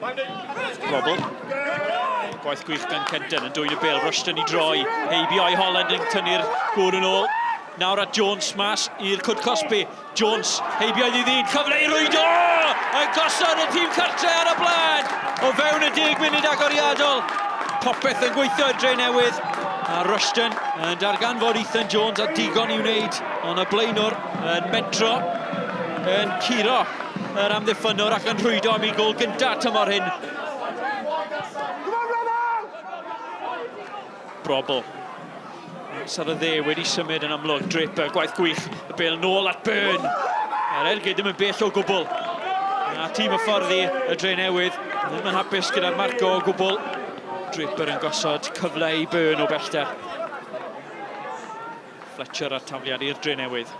Robl. Gwaith gwych gan Kenton yn dwy'n y bel, Rushton I droi. ABI Holland yn tynnu'r gwr yn ôl. Nawr at Jones mas i'r Cwd Cosby. Jones, ABI ddyn, cyfle I rwydo! Yn gosod y tîm cartre ar y blaen! O fewn y 10 munud agoriadol. Popeth yn gweithio i'r Drenewydd. A Rushton yn darganfod Ethan Jones a digon I wneud. Ond y blaenwr yn mentro, yn curo yr amddiffynwr ac yn rhwydo am I gol gyntaf tymor hyn. Brobl. Ar y dde wedi symud yn amlwg. Draper, gwaith gwych. Y bel nôl at Byrne. Yr Elgid ddim yn bell o gwbl. A tîm y fforddi y Drenewydd. Ddim yn hapus gyda'r marco o gwbl. Draper yn gosod cyfle I Byrne o bellter. Fletcher ar tafliad i'r Drenewydd.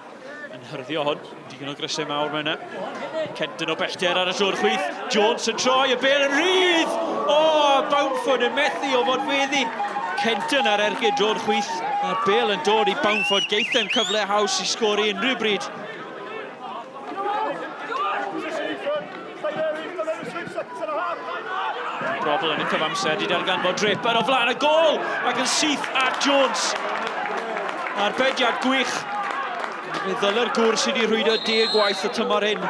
Yn hyrddio hwn. Digon o grysau mawr mewn yna. Kenton o bellter ar y llwr chwith. Jones yn troi, y bel yn rhydd! O, Bamford yn methu o fod feddi. Kenton ar ergyd drwy'r chwith. A'r bel yn dod I Bamford. Geithau'n cyfle haws I sgori unrhyw bryd. Brobl yn y cyfamser I darganfod Draper o flaen y gol ac yn syth at Jones. A'r bediad gwych. Fe ddylai'r gŵr sydd I rhwydo 10 gwaith y tymor hyn.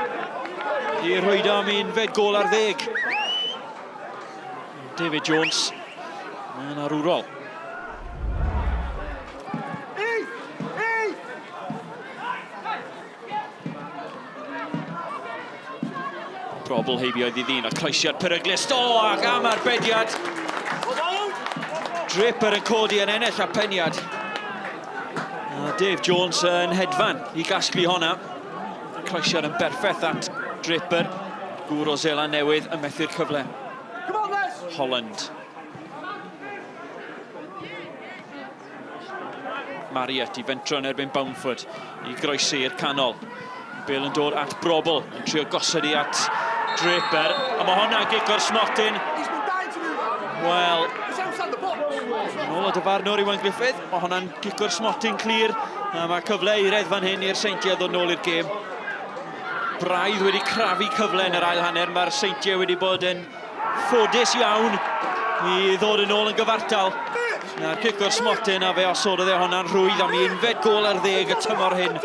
I rhwydo am unfed gol ar 10. David Jones yn arwrol. Brobl heibioedd I ddyn a croesiad peryglus. O, ac am arbediad. Draper yn codi yn ennill a peniad. A Dave Jones yn hedfan I gasglu honna. Croesiad yn berffaith at Draper. Gŵr o Seland Newydd yn methu'r cyfle. Holland. Marriott I fentro yn erbyn Bamford I groesi i'r canol. Bale yn dod at Brobl yn trio gosod I at Draper, a mae hwnna'n gigor smotyn. Wel, nôl o dyfarnwr Iwan Griffith, mae hwnna'n gigor smotyn clir. A mae cyfle I redd fan hyn i'r Seintiau ddod nôl i'r gêm. Braidd wedi crafu cyfle yn yr ail hanner. Mae'r Seintiau wedi bod yn ffodus iawn I ddod yn ôl yn gyfartal. Na'r gigor smotyn a fe osododd hwnna'n rhwydd am I unfed gol ar 10 y tymor hyn.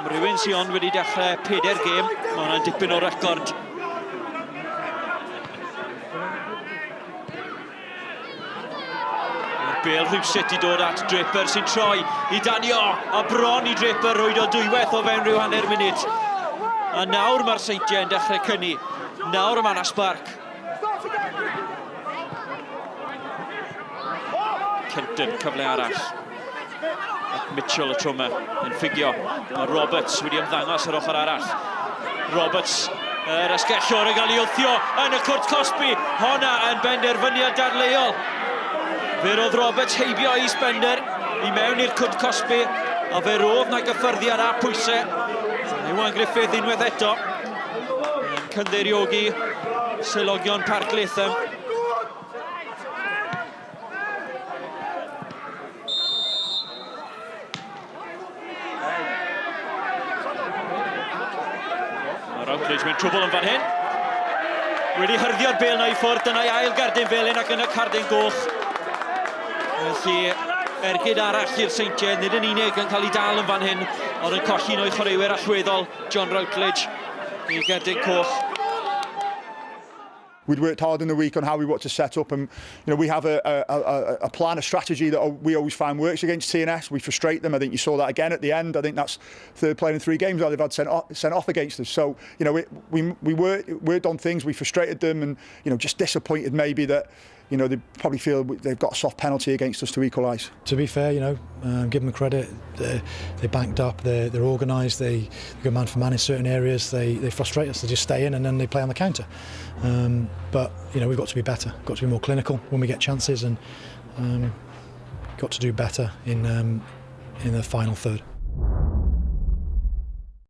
Rhywun sy'n wedi dechrau 4 gêm, mae hwnna'n dipyn o record. Bale rhywsut I dod at Draper sy'n troi I danio a bron I Draper rwydo dwywaith o fewn rhyw hanner munud. A nawr mae'r Seintiau yn dechrau cynni. Nawr yma na sbarc. Kenton cyfle arall. Ac Mitchell y tro yma yn ffigio. Mae Roberts wedi ymddangos ar ochr arall. Roberts yr asgellwr yn cael ei wthio yn y Cwrt Cosby. Honna yn benderfyniad dadleuol. Fe roedd Roberts heibio I sbender I mewn i'r Cwd Cosby a fe roedd na gyffyrddiad a pwysau. Iwan Griffith unwaith eto yn cyndeiriogi swyddogion Parc Latham. Mae'r Routledge mewn trwbl yn fan hyn. Wedi hyrdio'r bel na I ffwrdd, dyna'i ail gardyn felyn ac yn y cardyn goch. Felly, ergyd arall i'r Seintiau, nid yn unig yn cael ei dal yn fan hyn, ond yn colli o'i chwaraewyr allweddol, John Routledge, I gerdyn coch. We'd worked hard in the week on how we want to set up, and we have a plan, a strategy that we always find works against TNS. We frustrate them. I think you saw that again at the end. I think that's third player in 3 games that they've had sent off against us. So we worked on things. We frustrated them, and just disappointed maybe that they probably feel they've got a soft penalty against us to equalise. To be fair, give them credit. They're banked up. They're organised. They go man for man in certain areas. They frustrate us. They just stay in and then they play on the counter. But we've got to be better. Got to be more clinical when we get chances, and got to do better in the final third.